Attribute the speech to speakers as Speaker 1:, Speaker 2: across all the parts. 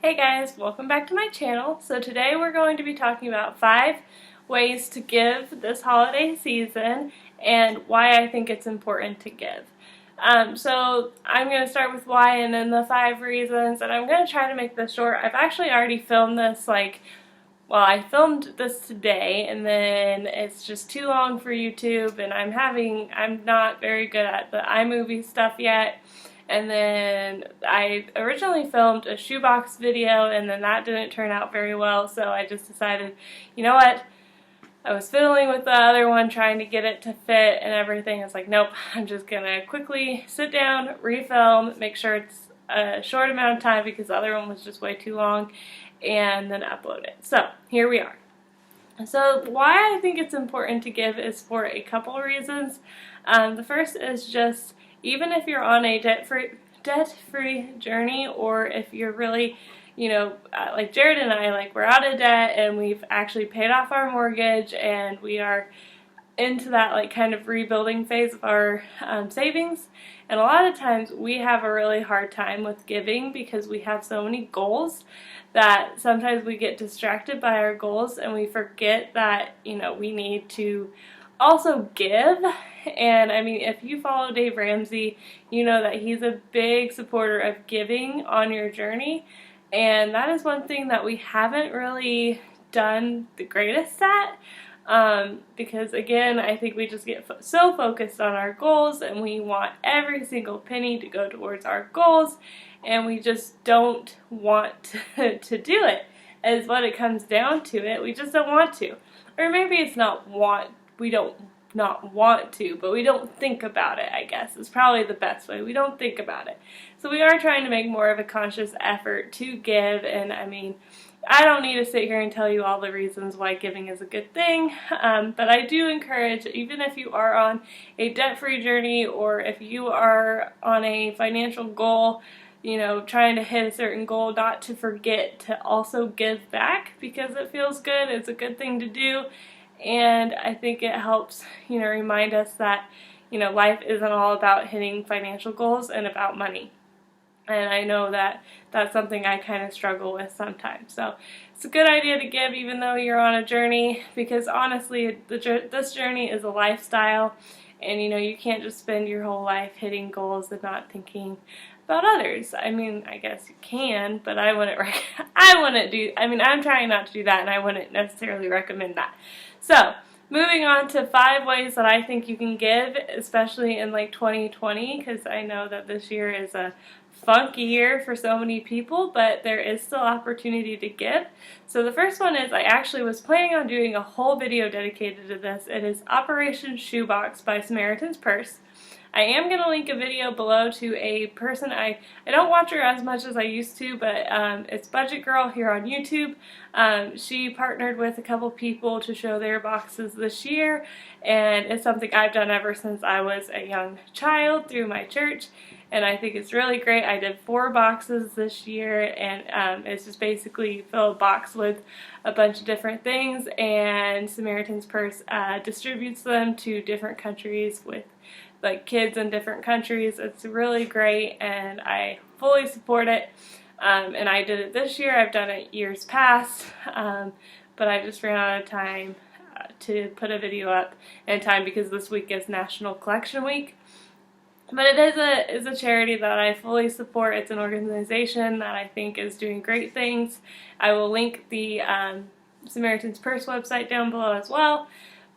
Speaker 1: Hey guys, welcome back to my channel. So today we're going to be talking about 5 ways to give this holiday season and why I think it's important to give. So I'm going to start with why and then the 5 reasons, and I'm going to try to make this short. I've actually already filmed this I filmed this today, and then it's just too long for YouTube, and I'm not very good at the iMovie stuff yet. And then I originally filmed a shoebox video, and then that didn't turn out very well, so I just decided, you know what, I was fiddling with the other one, trying to get it to fit and everything. I was like, nope, I'm just gonna quickly sit down, refilm, make sure it's a short amount of time because the other one was just way too long, and then upload it. So here we are. So why I think it's important to give is for a couple of reasons. The first is just, even if you're on a debt-free journey, or if you're really, like Jared and I, we're out of debt and we've actually paid off our mortgage and we are into that kind of rebuilding phase of our savings. And a lot of times we have a really hard time with giving because we have so many goals that sometimes we get distracted by our goals and we forget that, we need to also give. And I mean, if you follow Dave Ramsey, you know that he's a big supporter of giving on your journey. And that is one thing that we haven't really done the greatest at. Because again, I think we just get so focused on our goals and we want every single penny to go towards our goals, and we just don't want to do it, is what it comes down to. We just don't want to. Or maybe it's not we don't not want to, but we don't think about it, I guess, is probably the best way. We don't think about it. So we are trying to make more of a conscious effort to give, and I mean, I don't need to sit here and tell you all the reasons why giving is a good thing, but I do encourage, even if you are on a debt-free journey or if you are on a financial goal, trying to hit a certain goal, not to forget to also give back, because it feels good. It's a good thing to do, and I think it helps, remind us that, life isn't all about hitting financial goals and about money. And I know that that's something I kind of struggle with sometimes. So it's a good idea to give even though you're on a journey, because honestly, this journey is a lifestyle, and you can't just spend your whole life hitting goals and not thinking about others. I mean, I guess you can, but I wouldn't I'm trying not to do that, and I wouldn't necessarily recommend that. So moving on to 5 ways that I think you can give, especially in 2020, because I know that this year is a funky year for so many people, but there is still opportunity to give. So the first one is, I actually was planning on doing a whole video dedicated to this. It is Operation Shoebox by Samaritan's Purse. I am going to link a video below to a person, I don't watch her as much as I used to, but it's Budget Girl here on YouTube. She partnered with a couple people to show their boxes this year, and it's something I've done ever since I was a young child through my church, and I think it's really great. I did 4 boxes this year, and it's just basically fill a box with a bunch of different things, and Samaritan's Purse distributes them to different countries with kids in different countries. It's really great, and I fully support it. And I did it this year. I've done it years past, but I just ran out of time to put a video up in time because this week is National Collection Week. But it is a charity that I fully support. It's an organization that I think is doing great things. I will link the Samaritan's Purse website down below as well,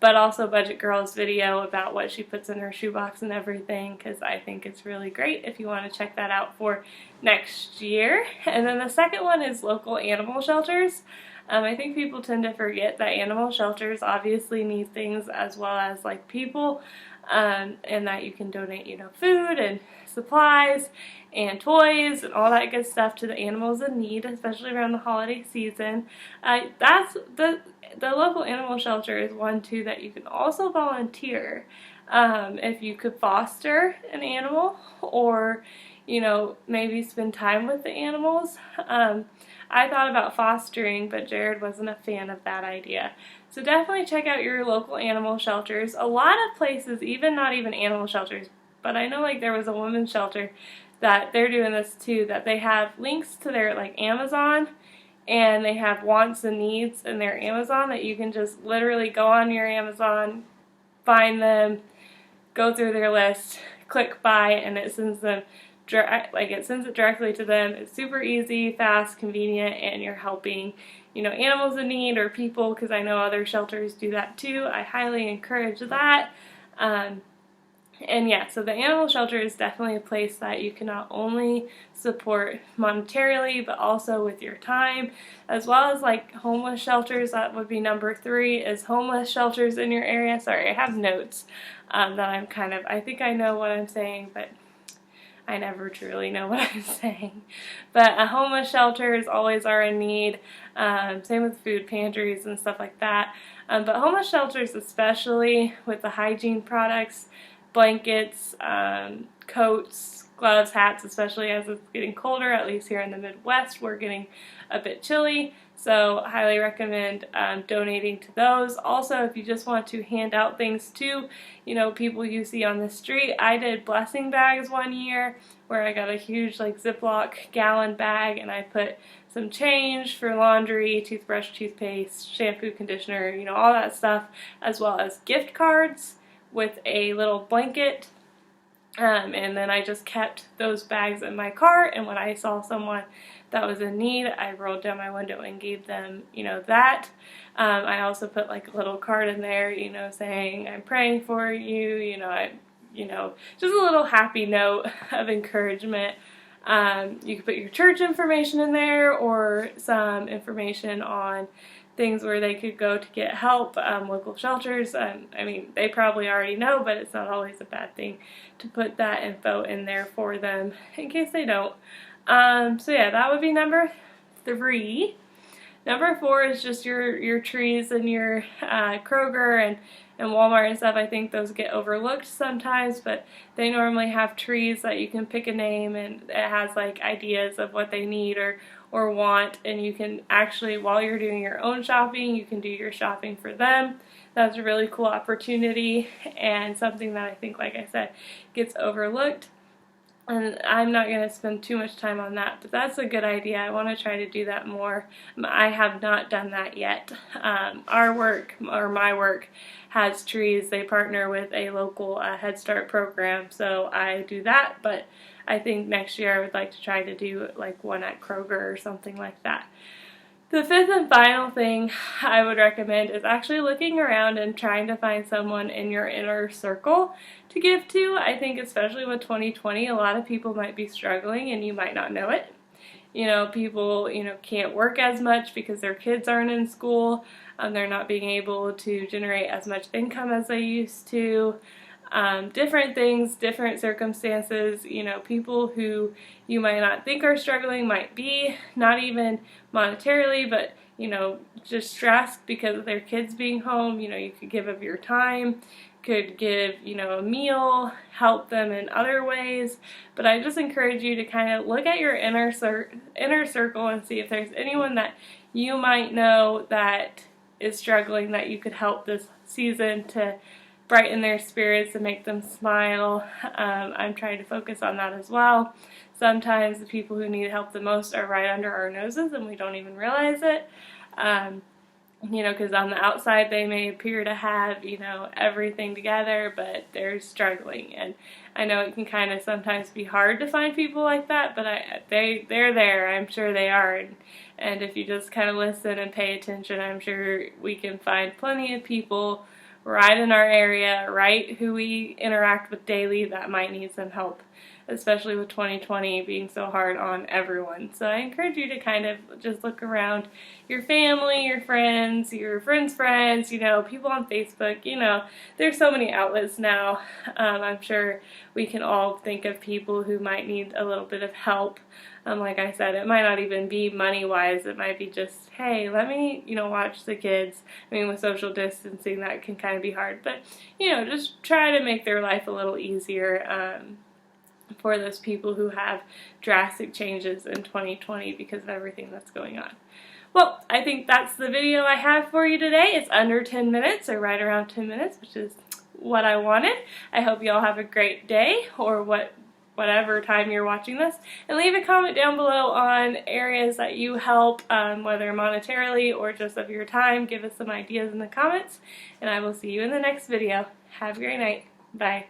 Speaker 1: but also Budget Girl's video about what she puts in her shoebox and everything, because I think it's really great if you want to check that out for next year. And then the second one is local animal shelters. I think people tend to forget that animal shelters obviously need things as well as people, and that you can donate, food and supplies and toys and all that good stuff to the animals in need, especially around the holiday season. That's the local animal shelter is one too that you can also volunteer if you could foster an animal, or maybe spend time with the animals. I thought about fostering, but Jared wasn't a fan of that idea. So definitely check out your local animal shelters. A lot of places, not even animal shelters, but I know there was a women's shelter that they're doing this too, that they have links to their like Amazon, and they have wants and needs in their Amazon that you can just literally go on your Amazon, find them, go through their list, click buy, and it sends them it sends it directly to them. It's super easy, fast, convenient, and you're helping, animals in need or people, because I know other shelters do that too. I highly encourage that. And yeah, so the animal shelter is definitely a place that you can not only support monetarily, but also with your time, as well as like homeless shelters. That would be number 3, is homeless shelters in your area. Sorry, I have notes that I think I know what I'm saying, but I never truly know what I'm saying. But homeless shelters always are in need. Same with food pantries and stuff like that. But homeless shelters, especially with the hygiene products, blankets, coats, gloves, hats, especially as it's getting colder, at least here in the Midwest, we're getting a bit chilly. So highly recommend donating to those. Also, if you just want to hand out things to, people you see on the street. I did blessing bags one year where I got a huge Ziploc gallon bag, and I put some change for laundry, toothbrush, toothpaste, shampoo, conditioner, all that stuff, as well as gift cards with a little blanket. And then I just kept those bags in my cart, and when I saw someone that was in need, I rolled down my window and gave them, that. I also put a little card in there, saying I'm praying for you, just a little happy note of encouragement. You could put your church information in there, or some information on things where they could go to get help, local shelters. They probably already know, but it's not always a bad thing to put that info in there for them in case they don't. So yeah, that would be number 3. Number 4 is just your trees and your Kroger and Walmart and stuff. I think those get overlooked sometimes, but they normally have trees that you can pick a name, and it has ideas of what they need or want, and you can actually, while you're doing your own shopping, you can do your shopping for them. That's a really cool opportunity, and something that I think, like I said, gets overlooked. And I'm not going to spend too much time on that, but that's a good idea. I want to try to do that more. I have not done that yet. Our work, or my work, has trees. They partner with a local Head Start program, so I do that, but I think next year I would like to try to do one at Kroger or something like that. The 5th and final thing I would recommend is actually looking around and trying to find someone in your inner circle to give to. I think especially with 2020, a lot of people might be struggling and you might not know it. People, can't work as much because their kids aren't in school. They're not being able to generate as much income as they used to. Different things, different circumstances, people who you might not think are struggling might be, not even monetarily, but, just stressed because of their kids being home. You could give of your time, could give, a meal, help them in other ways, but I just encourage you to kind of look at your inner circle and see if there's anyone that you might know that is struggling that you could help this season to brighten their spirits and make them smile. I'm trying to focus on that as well. Sometimes the people who need help the most are right under our noses and we don't even realize it. Because on the outside they may appear to have, everything together, but they're struggling. And I know it can kind of sometimes be hard to find people like that, but they're there. I'm sure they are. And if you just kind of listen and pay attention, I'm sure we can find plenty of people right in our area, right, who we interact with daily that might need some help, especially with 2020 being so hard on everyone. So I encourage you to kind of just look around your family, your friends' friends, people on Facebook, there's so many outlets now. I'm sure we can all think of people who might need a little bit of help. Like I said, it might not even be money-wise. It might be just, hey, let me, watch the kids. With social distancing, that can kind of be hard. But, just try to make their life a little easier for those people who have drastic changes in 2020 because of everything that's going on. Well, I think that's the video I have for you today. It's under 10 minutes, or right around 10 minutes, which is what I wanted. I hope you all have a great day, or whatever time you're watching this, and leave a comment down below on areas that you help, whether monetarily or just of your time. Give us some ideas in the comments, and I will see you in the next video. Have a great night. Bye.